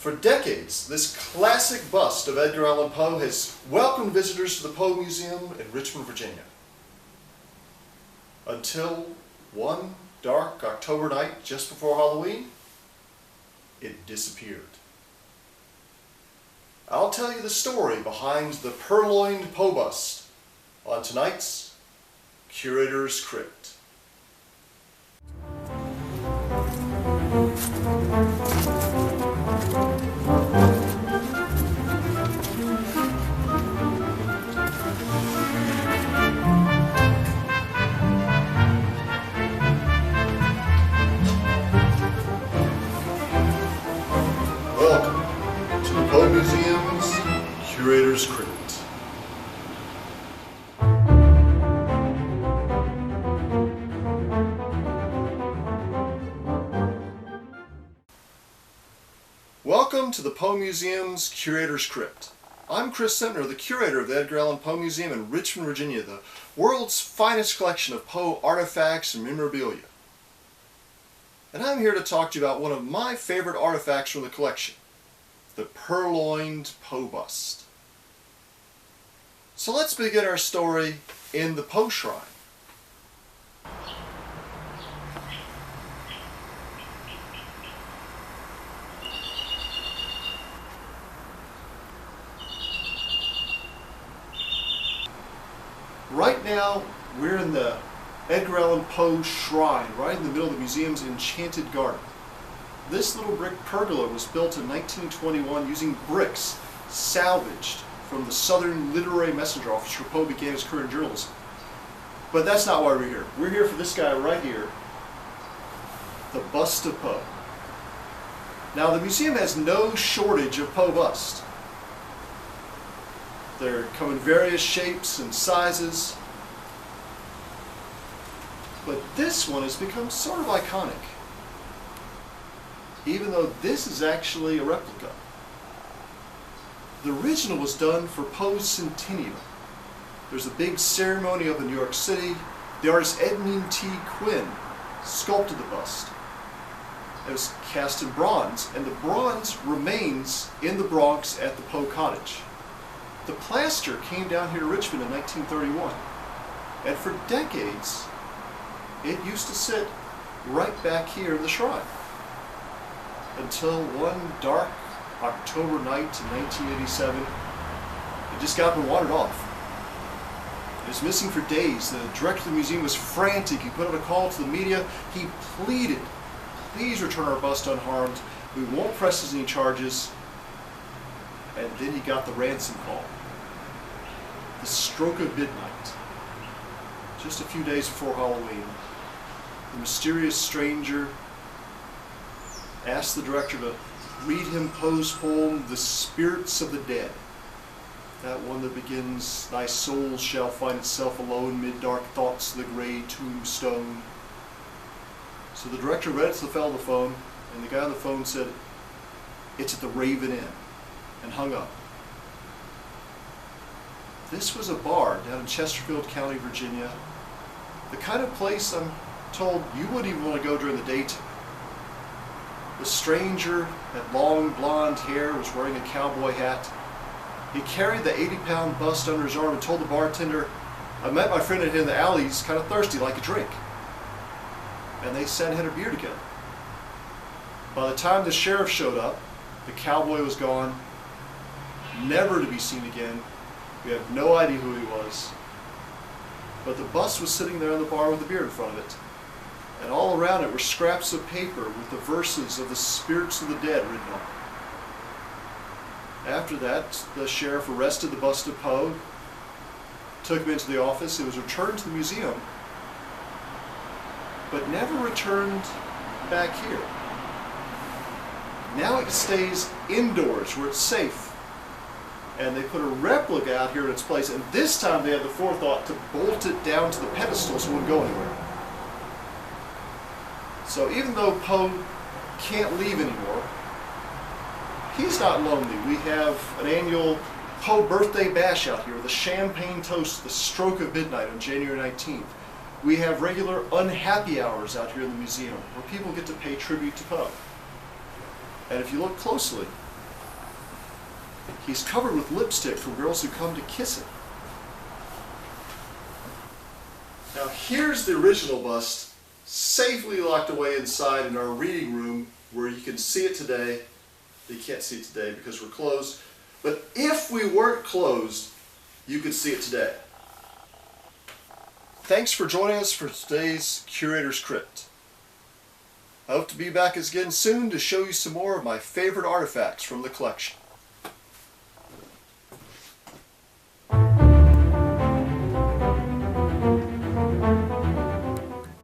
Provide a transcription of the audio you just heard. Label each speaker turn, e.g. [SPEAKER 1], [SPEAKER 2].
[SPEAKER 1] For decades, this classic bust of Edgar Allan Poe has welcomed visitors to the Poe Museum in Richmond, Virginia. Until one dark October night just before Halloween, it disappeared. I'll tell you the story behind the Purloined Poe bust on tonight's Curator's Crypt. Welcome to the Poe Museum's Curator's Crypt. Welcome to the Poe Museum's Curator's Crypt. I'm Chris Sempner, the curator of the Edgar Allan Poe Museum in Richmond, Virginia, the world's finest collection of Poe artifacts and memorabilia. And I'm here to talk to you about one of my favorite artifacts from the collection, the Purloined Poe bust. So let's begin our story in the Poe Shrine. Right now, we're in the Edgar Allan Poe Shrine, right in the middle of the museum's enchanted garden. This little brick pergola was built in 1921 using bricks salvaged from the Southern Literary Messenger Office where Poe began his career in journalism. But that's not why we're here. We're here for this guy right here, the bust of Poe. Now, the museum has no shortage of Poe busts. They come in various shapes and sizes, but this one has become sort of iconic, even though this is actually a replica. The original was done for Poe's centennial. There's a big ceremony up in New York City. The artist Edmund T. Quinn sculpted the bust. It was cast in bronze, and the bronze remains in the Bronx at the Poe Cottage. The plaster came down here to Richmond in 1931, and for decades it used to sit right back here in the shrine until one dark October night in 1987 it just got up and wandered off. It was missing for days. The director of the museum was frantic. He put out a call to the media. He pleaded, "Please return our bust unharmed. We won't press any charges." And then he got the ransom call. The stroke of midnight, just a few days before Halloween, the mysterious stranger asked the director to read him Poe's poem, The Spirits of the Dead. That one that begins, "Thy soul shall find itself alone mid dark thoughts of the gray tombstone." So the director read it to the fellow on the phone, and the guy on the phone said, "It's at the Raven Inn," and hung up. This was a bar down in Chesterfield County, Virginia. The kind of place I'm told you wouldn't even want to go during the daytime. The stranger had long blonde hair, was wearing a cowboy hat. He carried the 80-pound bust under his arm and told the bartender, "I met my friend in the alley, he's kind of thirsty, like a drink." And they sat and had a beer together. By the time the sheriff showed up, the cowboy was gone, never to be seen again. We have no idea who he was. But the bust was sitting there in the bar with a beer in front of it. And all around it were scraps of paper with the verses of the spirits of the dead written on it. After that, the sheriff arrested the bust of Poe, took him into the office. It was returned to the museum, but never returned back here. Now it stays indoors where it's safe. And they put a replica out here in its place, and this time they had the forethought to bolt it down to the pedestal so it wouldn't go anywhere. So even though Poe can't leave anymore, he's not lonely. We have an annual Poe birthday bash out here with a champagne toast at the stroke of midnight on January 19th. We have regular unhappy hours out here in the museum where people get to pay tribute to Poe. And if you look closely, He's covered with lipstick for girls who come to kiss him. Now here's the original bust, safely locked away inside in our reading room where you can see it today. You can't see it today because we're closed, but if we weren't closed, you could see it today. Thanks for joining us for today's Curator's Crypt. I hope to be back again soon to show you some more of my favorite artifacts from the collection.